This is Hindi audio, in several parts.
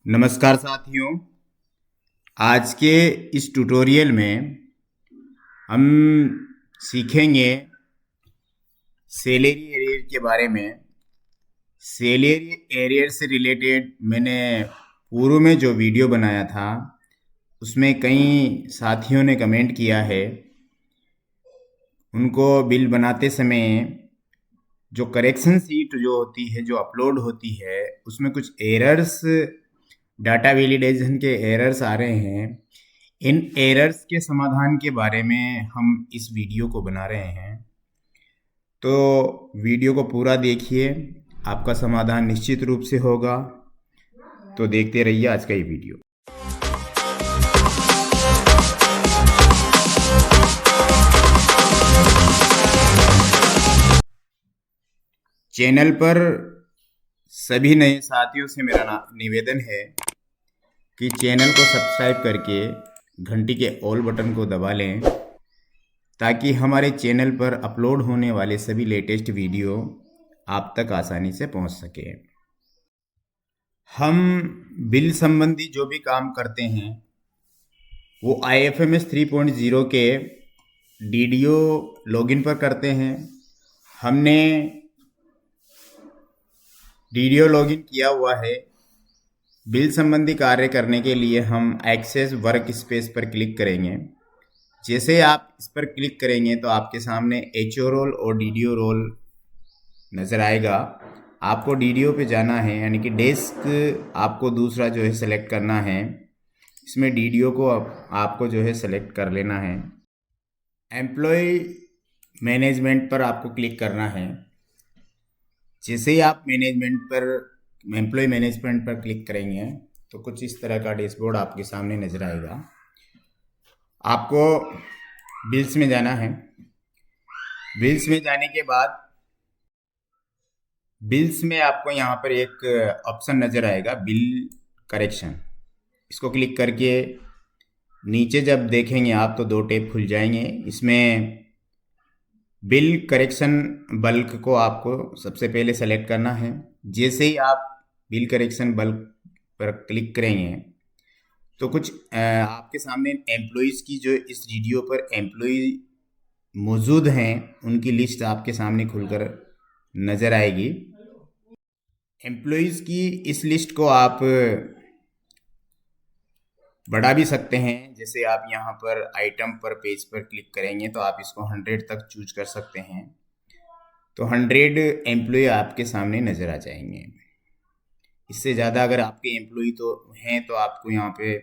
नमस्कार साथियों। आज के इस ट्यूटोरियल में हम सीखेंगे सैलरी एरियर के बारे में। सैलरी एरियर से रिलेटेड मैंने पूर्व में जो वीडियो बनाया था उसमें कई साथियों ने कमेंट किया है। उनको बिल बनाते समय जो करेक्शन शीट जो होती है, जो अपलोड होती है, उसमें कुछ एरर्स, डाटा वैलिडेशन के एरर्स आ रहे हैं। इन एरर्स के समाधान के बारे में हम इस वीडियो को बना रहे हैं, तो वीडियो को पूरा देखिए, आपका समाधान निश्चित रूप से होगा। तो देखते रहिए आज का ये वीडियो। चैनल पर सभी नए साथियों से मेरा निवेदन है कि चैनल को सब्सक्राइब करके घंटी के ऑल बटन को दबा लें, ताकि हमारे चैनल पर अपलोड होने वाले सभी लेटेस्ट वीडियो आप तक आसानी से पहुंच सके। हम बिल संबंधी जो भी काम करते हैं वो IFMS 3.0 के DDO लॉगिन पर करते हैं। हमने DDO लॉगिन किया हुआ है। बिल संबंधी कार्य करने के लिए हम एक्सेस वर्क स्पेस पर क्लिक करेंगे। जैसे आप इस पर क्लिक करेंगे तो आपके सामने HO रोल और DDO रोल नज़र आएगा। आपको DDO पे जाना है, यानी कि डेस्क आपको दूसरा जो है सेलेक्ट करना है। इसमें DDO को आपको जो है सेलेक्ट कर लेना है। एम्प्लॉय मैनेजमेंट पर आपको क्लिक करना है। जैसे ही आप एम्प्लॉय मैनेजमेंट पर क्लिक करेंगे तो कुछ इस तरह का डैशबोर्ड आपके सामने नजर आएगा। आपको बिल्स में जाना है। बिल्स में जाने के बाद बिल्स में आपको यहाँ पर एक ऑप्शन नजर आएगा, बिल करेक्शन। इसको क्लिक करके नीचे जब देखेंगे आप तो दो टैब खुल जाएंगे। इसमें बिल करेक्शन बल्क को आपको सबसे पहले सेलेक्ट करना है। जैसे ही आप बिल करेक्शन बल्क पर क्लिक करेंगे तो कुछ आपके सामने एम्प्लॉयज़ की जो इस वीडियो पर एम्प्लॉय मौजूद हैं उनकी लिस्ट आपके सामने खुलकर नज़र आएगी। एम्प्लॉयज़ की इस लिस्ट को आप बढ़ा भी सकते हैं। जैसे आप यहाँ पर आइटम पर पेज पर क्लिक करेंगे तो आप इसको 100 तक चूज कर सकते हैं, तो 100 एम्प्लॉय आपके सामने नज़र आ जाएंगे। इससे ज़्यादा अगर आपके एम्प्लॉय तो हैं तो आपको यहाँ पे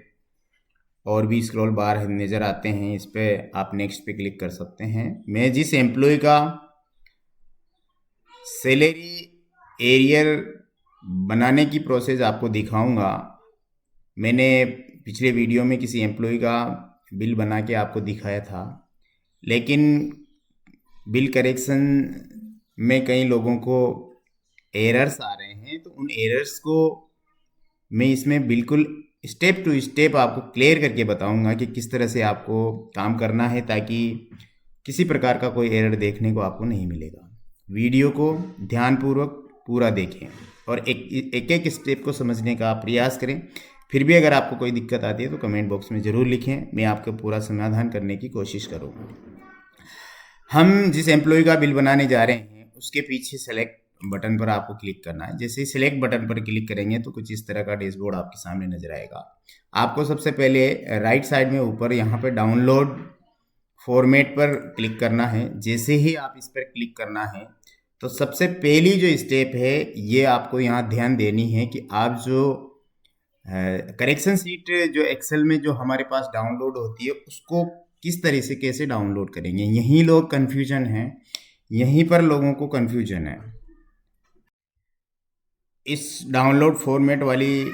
और भी स्क्रॉल बार नज़र आते हैं, इस पर आप नेक्स्ट पे क्लिक कर सकते हैं। मैं जिस एम्प्लॉय का सैलरी एरियर बनाने की प्रोसेस आपको दिखाऊंगा, मैंने पिछले वीडियो में किसी एम्प्लॉय का बिल बना के आपको दिखाया था, लेकिन बिल करेक्शन में कई लोगों को एरर्स आ रहे हैं, तो उन एरर्स को मैं इसमें बिल्कुल स्टेप टू स्टेप आपको क्लियर करके बताऊंगा कि किस तरह से आपको काम करना है, ताकि किसी प्रकार का कोई एरर देखने को आपको नहीं मिलेगा। वीडियो को ध्यानपूर्वक पूरा देखें और एक एक स्टेप को समझने का प्रयास करें। फिर भी अगर आपको कोई दिक्कत आती है तो कमेंट बॉक्स में ज़रूर लिखें, मैं आपको पूरा समाधान करने की कोशिश करूँगा। हम जिस एम्प्लॉय का बिल बनाने जा रहे हैं उसके पीछे सेलेक्ट बटन पर आपको क्लिक करना है। जैसे ही सिलेक्ट बटन पर क्लिक करेंगे तो कुछ इस तरह का डैशबोर्ड आपके सामने नजर आएगा। आपको सबसे पहले राइट साइड में ऊपर यहाँ पर डाउनलोड फॉर्मेट पर क्लिक करना है। जैसे ही आप इस पर क्लिक करना है तो सबसे पहली जो स्टेप है ये आपको यहाँ ध्यान देनी है कि आप जो करेक्शन शीट जो एक्सेल में जो हमारे पास डाउनलोड होती है उसको किस तरह से कैसे डाउनलोड करेंगे। यहीं लोग कन्फ्यूजन है, यहीं पर लोगों को कन्फ्यूजन है। इस डाउनलोड फॉर्मेट वाली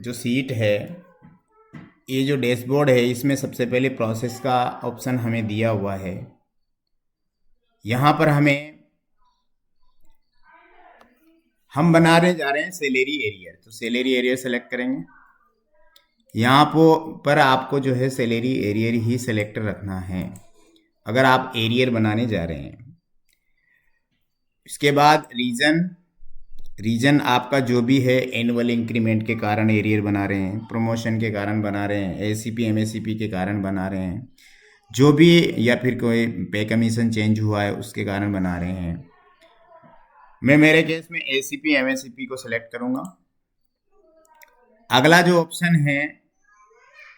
जो सीट है, ये जो डैशबोर्ड है, इसमें सबसे पहले प्रोसेस का ऑप्शन हमें दिया हुआ है। यहाँ पर हम बनाने जा रहे हैं सैलरी एरियर, तो सैलरी एरियर सेलेक्ट करेंगे। यहाँ पर आपको जो है सैलरी एरियर ही सेलेक्ट रखना है अगर आप एरियर बनाने जा रहे हैं। इसके बाद रीजन रीज़न आपका जो भी है, एनुअल इंक्रीमेंट के कारण एरियर बना रहे हैं, प्रमोशन के कारण बना रहे हैं, एसीपी एमएससीपी के कारण बना रहे हैं, जो भी, या फिर कोई पे कमीशन चेंज हुआ है उसके कारण बना रहे हैं। मैं मेरे केस में एसीपी एमएससीपी को सिलेक्ट करूंगा। अगला जो ऑप्शन है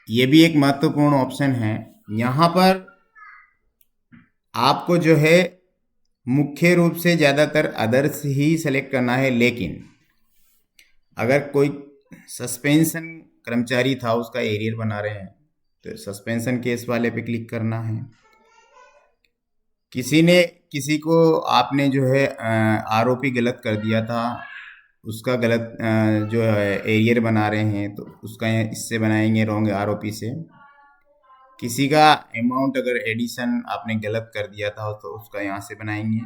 ये भी एक महत्वपूर्ण ऑप्शन है। यहाँ पर आपको जो है मुख्य रूप से ज़्यादातर अदर्स ही सेलेक्ट करना है, लेकिन अगर कोई सस्पेंशन कर्मचारी था उसका एरियर बना रहे हैं तो सस्पेंशन केस वाले पे क्लिक करना है। किसी को आपने जो है आरोपी गलत कर दिया था, उसका गलत जो है एरियर बना रहे हैं तो उसका इससे बनाएंगे रॉन्ग आरोपी से। किसी का अमाउंट अगर एडिशन आपने गलत कर दिया था तो उसका यहाँ से बनाएंगे।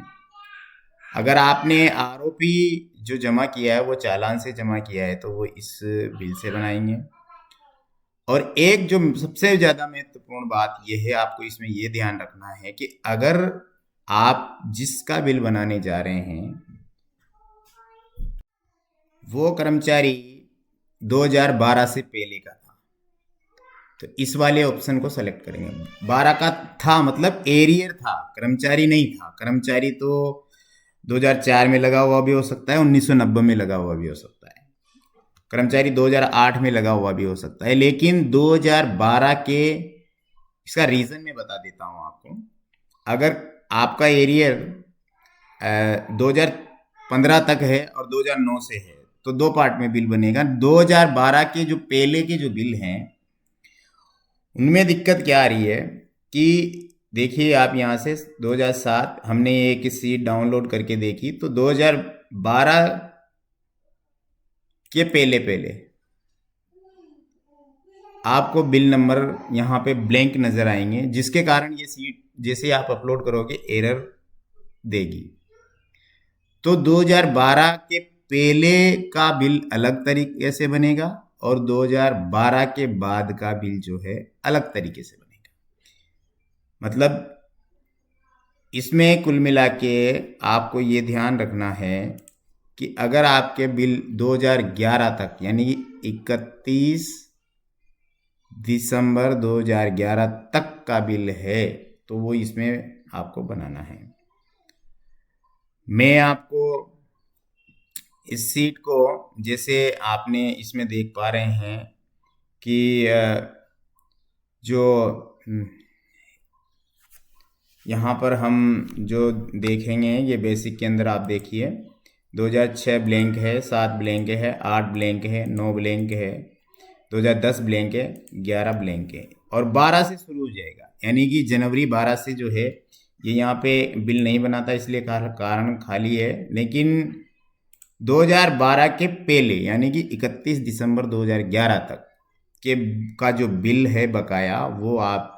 अगर आपने आरोपी जो जमा किया है वो चालान से जमा किया है तो वो इस बिल से बनाएंगे। और एक जो सबसे ज़्यादा महत्वपूर्ण बात ये है, आपको इसमें ये ध्यान रखना है कि अगर आप जिसका बिल बनाने जा रहे हैं वो कर्मचारी 2012 से पहले का था तो इस वाले ऑप्शन को सेलेक्ट करेंगे। 12 का था मतलब एरियर था, कर्मचारी नहीं था। कर्मचारी तो 2004 में लगा हुआ भी हो सकता है, 1990 में लगा हुआ भी हो सकता है, कर्मचारी 2008 में लगा हुआ भी हो सकता है, लेकिन 2012 के, इसका रीज़न मैं बता देता हूँ आपको। अगर आपका एरियर 2015 तक है और 2009 से है तो दो पार्ट में बिल बनेगा। 2012 के जो पहले के जो बिल हैं उनमें दिक्कत क्या आ रही है कि देखिए आप यहाँ से 2007 हमने एक सीट डाउनलोड करके देखी तो 2012 के पहले पहले आपको बिल नंबर यहाँ पे ब्लैंक नज़र आएंगे, जिसके कारण ये सीट जैसे आप अपलोड करोगे एरर देगी। तो 2012 के पहले का बिल अलग तरीके से बनेगा और 2012 के बाद का बिल जो है अलग तरीके से बनेगा। मतलब इसमें कुल मिला के आपको ये ध्यान रखना है कि अगर आपके बिल 2011 तक यानी 31 दिसंबर 2011 तक का बिल है तो वो इसमें आपको बनाना है। मैं आपको इस सीट को, जैसे आपने इसमें देख पा रहे हैं कि जो यहाँ पर हम जो देखेंगे ये बेसिक के अंदर आप देखिए 2006 ब्लैंक है, 7 ब्लैंक है, 8 ब्लैंक है, 9 ब्लैंक है, 2010 ब्लैंक है, 11 ब्लैंक है और 12 से शुरू हो जाएगा। यानी कि जनवरी 12 से जो है ये यहाँ पे बिल नहीं बनाता इसलिए कारण खाली है। लेकिन 2012 के पहले यानी कि 31 दिसंबर 2011 तक के का जो बिल है बकाया वो आप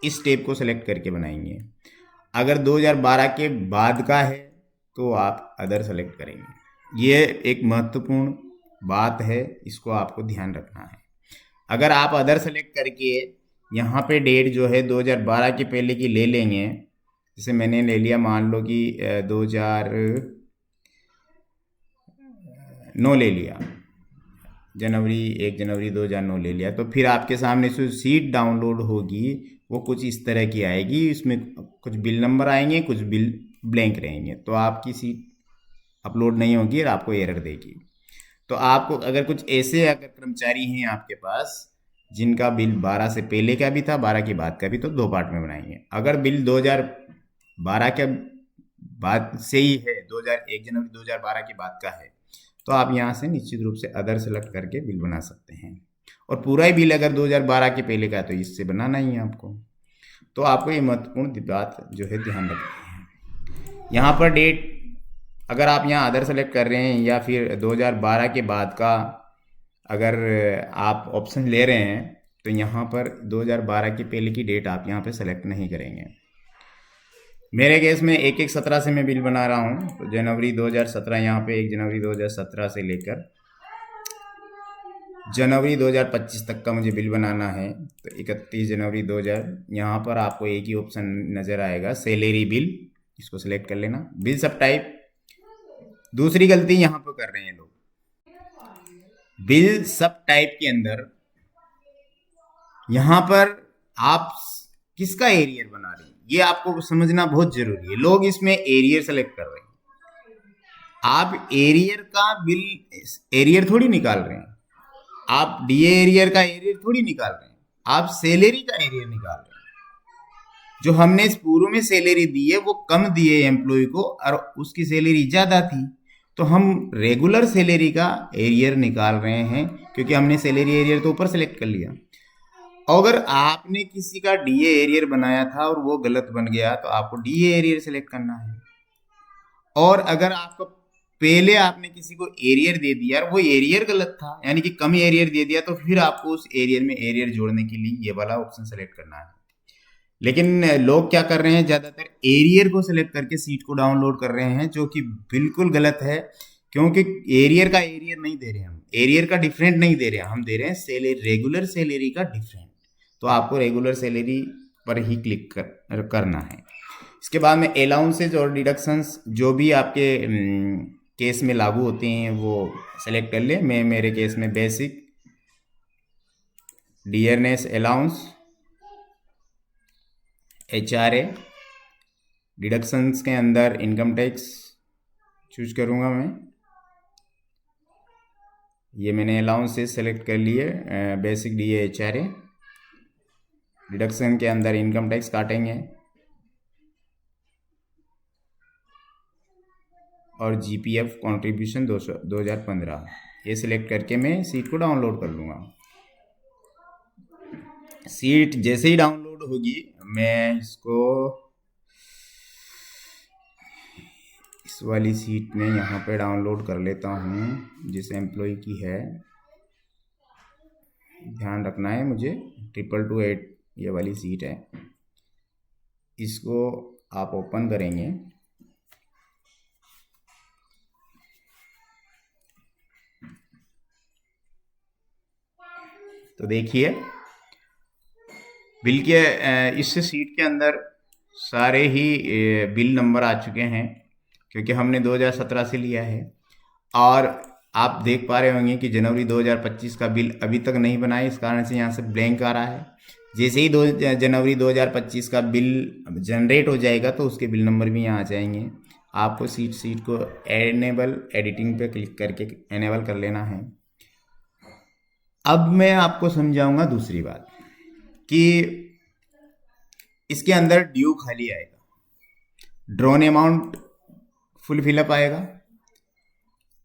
इस टेप को सेलेक्ट करके बनाएंगे। अगर 2012 के बाद का है तो आप अदर सेलेक्ट करेंगे। ये एक महत्वपूर्ण बात है, इसको आपको ध्यान रखना है। अगर आप अदर सेलेक्ट करके यहाँ पे डेट जो है 2012 के पहले की ले लेंगे, जैसे मैंने ले लिया, मान लो कि 2009 ले लिया, जनवरी 1 जनवरी 2009 ले लिया, तो फिर आपके सामने जो सीट डाउनलोड होगी वो कुछ इस तरह की आएगी। इसमें कुछ बिल नंबर आएंगे, कुछ बिल ब्लैंक रहेंगे, तो आपकी सीट अपलोड नहीं होगी और आपको एरर देगी। तो आपको अगर कुछ ऐसे अगर कर्मचारी हैं आपके पास जिनका बिल 12 से पहले का भी था, 12 के बाद का भी, तो दो पार्ट में बनाएंगे। अगर बिल 2012 के बाद से ही है, 1 जनवरी 2012 के बाद का है, तो आप यहाँ से निश्चित रूप से अदर सेलेक्ट करके बिल बना सकते हैं। और पूरा ही बिल अगर 2012 के पहले का है तो इससे बनाना ही है आपको। तो आपको ये महत्वपूर्ण बात जो है ध्यान रखनी है। यहाँ पर डेट अगर आप यहाँ अदर सेलेक्ट कर रहे हैं या फिर 2012 के बाद का अगर आप ऑप्शन ले रहे हैं तो यहाँ पर 2012 के पहले की डेट आप यहाँ पे सेलेक्ट नहीं करेंगे। मेरे केस में 1/1/17 से मैं बिल बना रहा हूँ, तो जनवरी 2017 यहाँ पे 1 जनवरी 2017 से लेकर जनवरी 2025 तक का मुझे बिल बनाना है। तो 31 जनवरी 2000 यहाँ पर आपको एक ही ऑप्शन नज़र आएगा, सैलरी बिल, इसको सिलेक्ट कर लेना। बिल सब टाइप दूसरी गलती यहाँ पर कर रहे हैं लोग, बिल सब टाइप के अंदर यहाँ पर आप किसका एरियर बना रहे हैं ये आपको समझना बहुत जरूरी है। लोग इसमें एरियर सेलेक्ट कर रहे हैं, आप एरियर का बिल एरियर थोड़ी निकाल रहे हैं, आप डीए एरियर का एरियर थोड़ी निकाल रहे हैं, आप सैलरी का एरियर निकाल रहे हैं। जो हमने इस पूर्व में सैलरी दी है वो कम दी है एम्प्लॉय को और उसकी सैलरी ज्यादा थी, तो हम रेगुलर सैलरी का एरियर निकाल रहे हैं क्योंकि हमने सैलरी एरियर तो ऊपर सेलेक्ट कर लिया। अगर आपने किसी का डीए एरियर बनाया था और वो गलत बन गया तो आपको डीए एरियर सेलेक्ट करना है। और अगर आपको पहले आपने किसी को एरियर दे दिया और वो एरियर गलत था यानी कि कम एरियर दे दिया तो फिर आपको उस एरियर में एरियर जोड़ने के लिए ये वाला ऑप्शन सेलेक्ट करना है। लेकिन लोग क्या कर रहे हैं, ज्यादातर एरियर को सिलेक्ट करके सीट को डाउनलोड कर रहे हैं, जो कि बिल्कुल गलत है क्योंकि एरियर का एरियर नहीं दे रहे हम, एरियर का डिफरेंट नहीं दे रहे हम दे रहे हैं सैलरी, रेगुलर सैलरी का डिफरेंट। तो आपको रेगुलर सैलरी पर ही क्लिक करना है। इसके बाद में अलाउंसेज और डिडक्शंस जो भी आपके केस में लागू होते हैं वो सेलेक्ट कर ले। मैं मेरे केस में basic, dearness allowance, HRA, deductions के अंदर इनकम टैक्स चूज करूँगा मैं। ये मैंने अलाउंस से सेलेक्ट कर लिए, बेसिक DA HRA। डिडक्शन के अंदर इनकम टैक्स काटेंगे और GPF कंट्रीब्यूशन 2015 ये सिलेक्ट करके मैं सीट को डाउनलोड कर लूँगा। सीट जैसे ही डाउनलोड होगी मैं इसको इस वाली सीट में यहाँ पे डाउनलोड कर लेता हूँ जिस एम्प्लॉय की है। ध्यान रखना है मुझे, 2228 ये वाली सीट है। इसको आप ओपन करेंगे तो देखिए बिल के इस सीट के अंदर सारे ही बिल नंबर आ चुके हैं क्योंकि हमने 2017 से लिया है। और आप देख पा रहे होंगे कि जनवरी 2025 का बिल अभी तक नहीं बना है, इस कारण से यहाँ से ब्लैंक आ रहा है। जैसे ही जनवरी 2025 का बिल जनरेट हो जाएगा तो उसके बिल नंबर भी यहाँ आ जाएंगे। आपको सीट को एनेबल एडिटिंग पे क्लिक करके एनेबल कर लेना है। अब मैं आपको समझाऊंगा दूसरी बात कि इसके अंदर ड्यू खाली आएगा, ड्रॉन अमाउंट फुल फिलअप आएगा।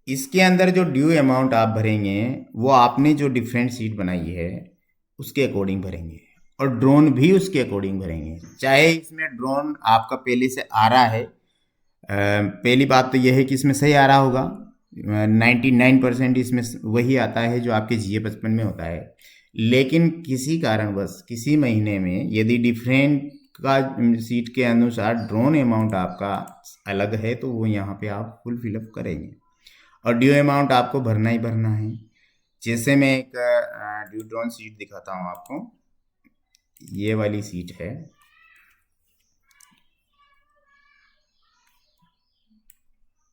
इसके अंदर जो ड्यू अमाउंट आप भरेंगे वो आपने जो डिफरेंट सीट बनाई है उसके अकॉर्डिंग भरेंगे और ड्रोन भी उसके अकॉर्डिंग भरेंगे। चाहे इसमें ड्रोन आपका पहले से आ रहा है, पहली बात तो यह है कि इसमें सही आ रहा होगा, 99% इसमें वही आता है जो आपके GA55 में होता है। लेकिन किसी कारणवश किसी महीने में यदि डिफरेंट का सीट के अनुसार ड्रोन अमाउंट आपका अलग है तो वो यहाँ पे आप फुल फिलअप करेंगे और ड्यू अमाउंट आपको भरना ही भरना है। जैसे मैं एक ड्यू ड्रोन सीट दिखाता हूँ आपको, ये वाली सीट है।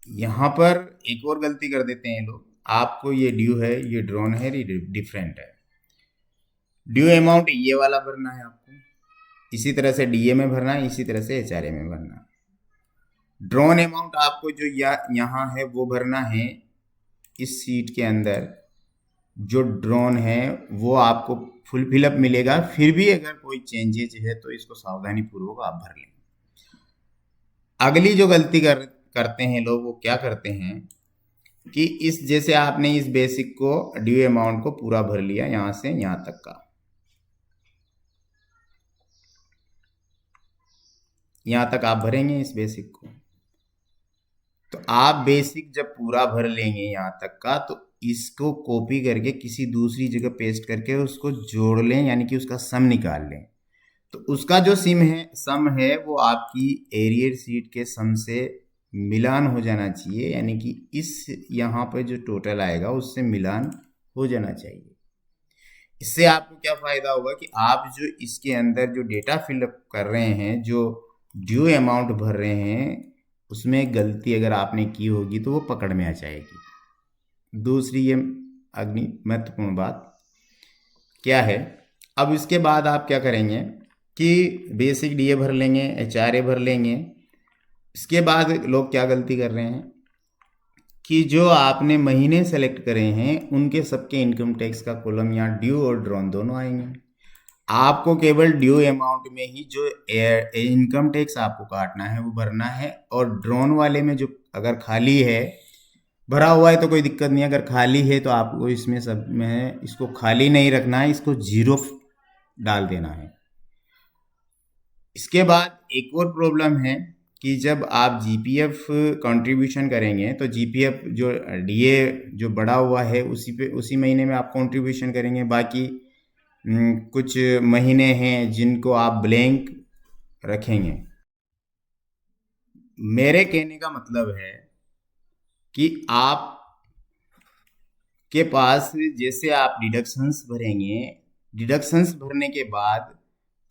यहाँ पर एक और गलती कर देते हैं लोग, आपको ये ड्यू है, ये ड्रोन है, ये डिफरेंट है। ड्यू अमाउंट ये वाला भरना है आपको, इसी तरह से DA में भरना है, इसी तरह से HRA में भरना है। ड्रोन अमाउंट आपको जो यहाँ है वो भरना है। इस सीट के अंदर जो ड्रोन है वो आपको फुल फिलअप मिलेगा, फिर भी अगर कोई चेंजेज है तो इसको सावधानी पूर्वक आप भर लें। अगली जो गलती करते हैं लोग वो क्या करते हैं कि इस जैसे आपने इस बेसिक को ड्यू अमाउंट को पूरा भर लिया यहाँ से यहाँ तक का, यहाँ तक आप भरेंगे इस बेसिक को, तो आप बेसिक जब पूरा भर लेंगे यहाँ तक का तो इसको कॉपी करके किसी दूसरी जगह पेस्ट करके उसको जोड़ लें, यानी कि उसका सम निकाल लें। तो उसका जो सम है वो आपकी एरियर सीट के सम से मिलान हो जाना चाहिए, यानी कि इस यहाँ पर जो टोटल आएगा उससे मिलान हो जाना चाहिए। इससे आपको क्या फायदा होगा कि आप जो इसके अंदर जो डेटा फिलअप कर रहे हैं, जो ड्यू अमाउंट भर रहे हैं, उसमें गलती अगर आपने की होगी तो वो पकड़ में आ जाएगी। दूसरी ये अग्नि महत्वपूर्ण बात क्या है, अब इसके बाद आप क्या करेंगे कि बेसिक डीए भर लेंगे, एचआरए भर लेंगे। इसके बाद लोग क्या गलती कर रहे हैं कि जो आपने महीने सेलेक्ट करे हैं उनके सबके इनकम टैक्स का कॉलम यहाँ ड्यू और ड्रॉन दोनों आएंगे। आपको केवल ड्यू अमाउंट में ही जो इनकम टैक्स आपको काटना है वो भरना है, और ड्रॉन वाले में जो अगर खाली है, भरा हुआ है तो कोई दिक्कत नहीं, अगर खाली है तो आपको इसमें सब में इसको खाली नहीं रखना है, इसको जीरो डाल देना है। इसके बाद एक और प्रॉब्लम है कि जब आप जीपीएफ कंट्रीब्यूशन करेंगे तो जीपीएफ जो डीए जो बढ़ा हुआ है उसी महीने में आप कंट्रीब्यूशन करेंगे। बाकी कुछ महीने हैं जिनको आप ब्लैंक रखेंगे। मेरे कहने का मतलब है कि आप के पास जैसे आप डिडक्शंस भरेंगे, डिडक्शंस भरने के बाद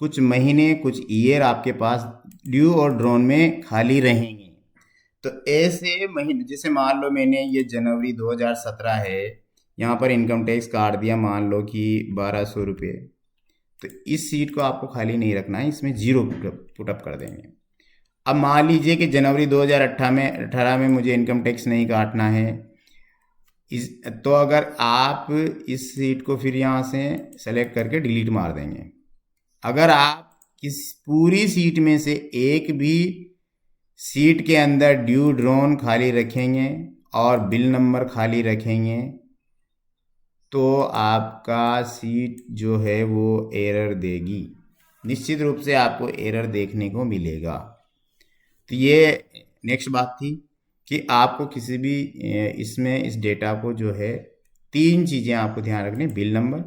कुछ महीने कुछ ईयर आपके पास ड्यू और ड्रॉन में खाली रहेंगे। तो ऐसे महीने, जैसे मान लो मैंने ये जनवरी 2017 है, यहाँ पर इनकम टैक्स काट दिया मान लो कि 1200 रुपये, तो इस सीट को आपको खाली नहीं रखना है, इसमें जीरो पुटअप कर देंगे। अब मान लीजिए कि जनवरी 2018 में मुझे इनकम टैक्स नहीं काटना है, तो अगर आप इस सीट को फिर यहाँ से सेलेक्ट करके डिलीट मार देंगे। अगर आप इस पूरी सीट में से एक भी सीट के अंदर ड्यू ड्रॉन खाली रखेंगे और बिल नंबर खाली रखेंगे तो आपका सीट जो है वो एरर देगी, निश्चित रूप से आपको एरर देखने को मिलेगा। तो ये नेक्स्ट बात थी कि आपको किसी भी इसमें इस डेटा को जो है 3 चीज़ें आपको ध्यान रखनी, बिल नंबर,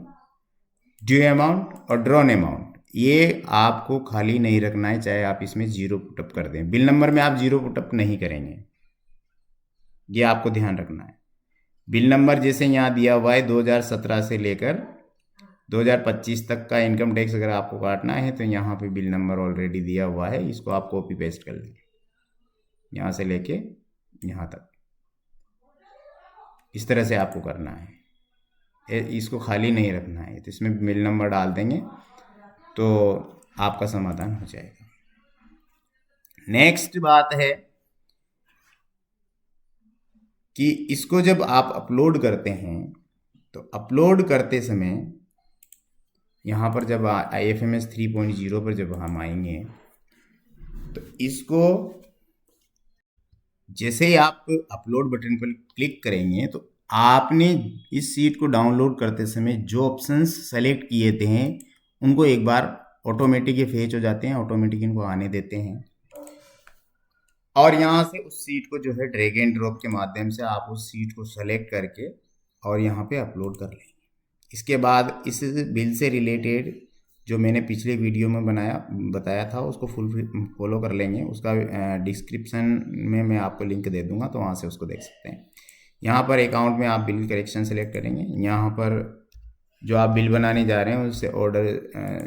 ड्यू अमाउंट और ड्रॉन अमाउंट। ये आपको खाली नहीं रखना है, चाहे आप इसमें जीरो पुटअप कर दें। बिल नंबर में आप जीरो पुटअप नहीं करेंगे, ये आपको ध्यान रखना है। बिल नंबर जैसे यहाँ दिया हुआ है 2017 से लेकर 2025 तक का इनकम टैक्स अगर आपको काटना है तो यहाँ पे बिल नंबर ऑलरेडी दिया हुआ है, इसको आप कॉपी पेस्ट कर लेंगे यहाँ से लेके यहाँ तक। इस तरह से आपको करना है, इसको खाली नहीं रखना है। तो इसमें बिल नंबर डाल देंगे तो आपका समाधान हो जाएगा। नेक्स्ट बात है कि इसको जब आप अपलोड करते हैं तो अपलोड करते समय यहाँ पर जब IFMS 3.0 पर जब हम आएंगे तो इसको जैसे ही आप अपलोड बटन पर क्लिक करेंगे तो आपने इस सीट को डाउनलोड करते समय जो ऑप्शंस सेलेक्ट किए थे उनको एक बार ऑटोमेटिक ये फेच हो जाते हैं, ऑटोमेटिक इनको आने देते हैं, और यहाँ से उस सीट को जो है ड्रैग एंड ड्रॉप के माध्यम से आप उस सीट को सेलेक्ट करके और यहाँ पे अपलोड कर लेंगे। इसके बाद इस बिल से रिलेटेड जो मैंने पिछले वीडियो में बताया था उसको फॉलो कर लेंगे। उसका डिस्क्रिप्शन में मैं आपको लिंक दे दूंगा, तो वहाँ से उसको देख सकते हैं। यहाँ पर अकाउंट में आप बिल करेक्शन सेलेक्ट करेंगे, यहाँ पर जो आप बिल बनाने जा रहे हैं उससे ऑर्डर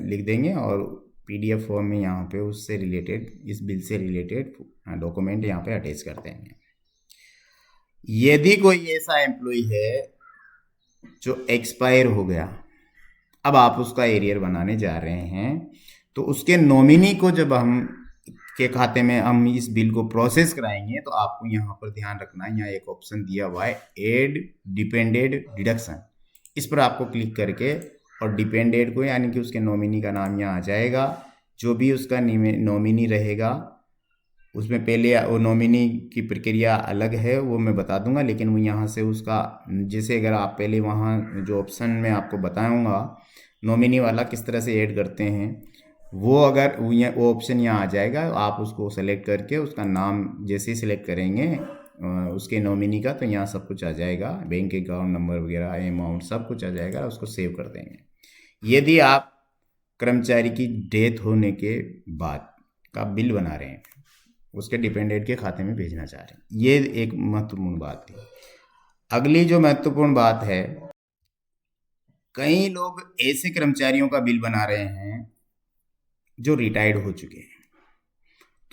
लिख देंगे और PDF फॉर्म में यहाँ पे उससे रिलेटेड, इस बिल से रिलेटेड डॉक्यूमेंट यहाँ पे अटैच कर देंगे। यदि कोई ऐसा एम्प्लॉय है जो एक्सपायर हो गया, अब आप उसका एरियर बनाने जा रहे हैं, तो उसके नॉमिनी को जब हम के खाते में हम इस बिल को प्रोसेस कराएंगे तो आपको यहाँ पर ध्यान रखना है, यहाँ एक ऑप्शन दिया हुआ है एड डिपेंडेड डिडक्शन। इस पर आपको क्लिक करके और डिपेंडेड को यानी कि उसके नॉमिनी का नाम यहाँ आ जाएगा। जो भी उसका नॉमिनी रहेगा उसमें पहले वो नॉमिनी की प्रक्रिया अलग है, वो मैं बता दूंगा, लेकिन वो यहाँ से उसका जैसे अगर आप पहले वहाँ जो ऑप्शन में आपको बताऊंगा नॉमिनी वाला किस तरह से ऐड करते हैं, वो अगर वो ऑप्शन यहाँ आ जाएगा, आप उसको सेलेक्ट करके उसका नाम जैसे ही सिलेक्ट करेंगे उसके नॉमिनी का, तो यहाँ सब कुछ आ जाएगा, बैंक अकाउंट नंबर वगैरह अमाउंट सब कुछ आ जाएगा, उसको सेव कर देंगे। यदि आप कर्मचारी की डेथ होने के बाद का बिल बना रहे हैं, उसके डिपेंडेंट के खाते में भेजना चाह रहे हैं, ये एक महत्वपूर्ण बात है। अगली जो महत्वपूर्ण बात है, कई लोग ऐसे कर्मचारियों का बिल बना रहे हैं जो रिटायर्ड हो चुके हैं,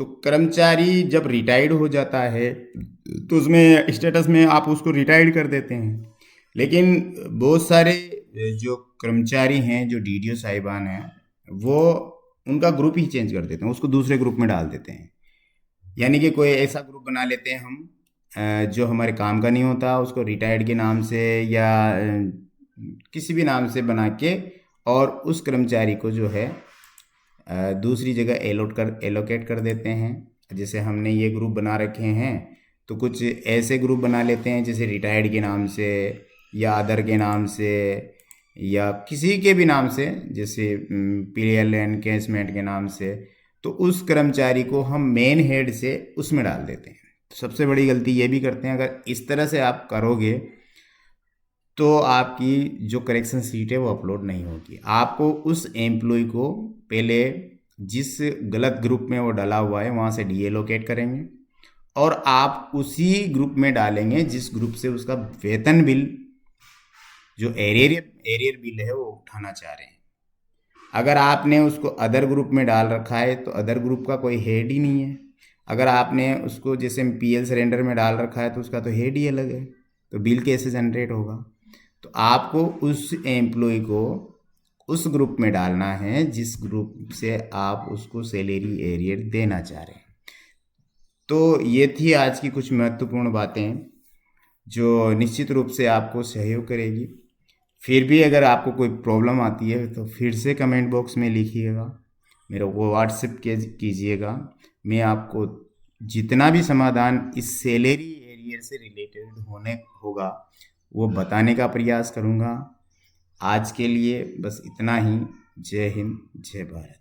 तो कर्मचारी जब रिटायर्ड हो जाता है तो उसमें स्टेटस में आप उसको रिटायर्ड कर देते हैं। लेकिन बहुत सारे जो कर्मचारी हैं, जो डीडीओ साहिबान हैं, वो उनका ग्रुप ही चेंज कर देते हैं, उसको दूसरे ग्रुप में डाल देते हैं। यानी कि कोई ऐसा ग्रुप बना लेते हैं हम, जो हमारे काम का नहीं होता, उसको रिटायर्ड के नाम से या किसी भी नाम से बना के, और उस कर्मचारी को जो है दूसरी जगह एलोकेट कर देते हैं। जैसे हमने ये ग्रुप बना रखे हैं, तो कुछ ऐसे ग्रुप बना लेते हैं जैसे रिटायर्ड के नाम से या अदर के नाम से या किसी के भी नाम से, जैसे पीएल एनकेसमेंट के नाम से। तो उस कर्मचारी को हम मेन हेड से उसमें डाल देते हैं। तो सबसे बड़ी गलती ये भी करते हैं, अगर इस तरह से आप करोगे तो आपकी जो करेक्शन शीट है वो अपलोड नहीं होगी। आपको उस एम्प्लॉय को पहले जिस गलत ग्रुप में वो डाला हुआ है वहाँ से डीएलोकेट करेंगे, और आप उसी ग्रुप में डालेंगे जिस ग्रुप से उसका वेतन बिल, जो एरियर बिल है, वो उठाना चाह रहे हैं। अगर आपने उसको अदर ग्रुप में डाल रखा है तो अदर ग्रुप का कोई हेड ही नहीं है। अगर आपने उसको जैसे पीएल सरेंडर में डाल रखा है तो उसका तो हेड ही अलग है, तो बिल कैसे जनरेट होगा। तो आपको उस एम्प्लॉय को उस ग्रुप में डालना है जिस ग्रुप से आप उसको सैलरी एरियर देना चाह रहे हैं। तो ये थी आज की कुछ महत्वपूर्ण बातें जो निश्चित रूप से आपको सहयोग करेगी। फिर भी अगर आपको कोई प्रॉब्लम आती है तो फिर से कमेंट बॉक्स में लिखिएगा, मेरे को व्हाट्सएप कीजिएगा। मैं आपको जितना भी समाधान इस सैलरी एरियर से रिलेटेड होने होगा वो बताने का प्रयास करूँगा। आज के लिए बस इतना ही। जय हिंद, जय भारत।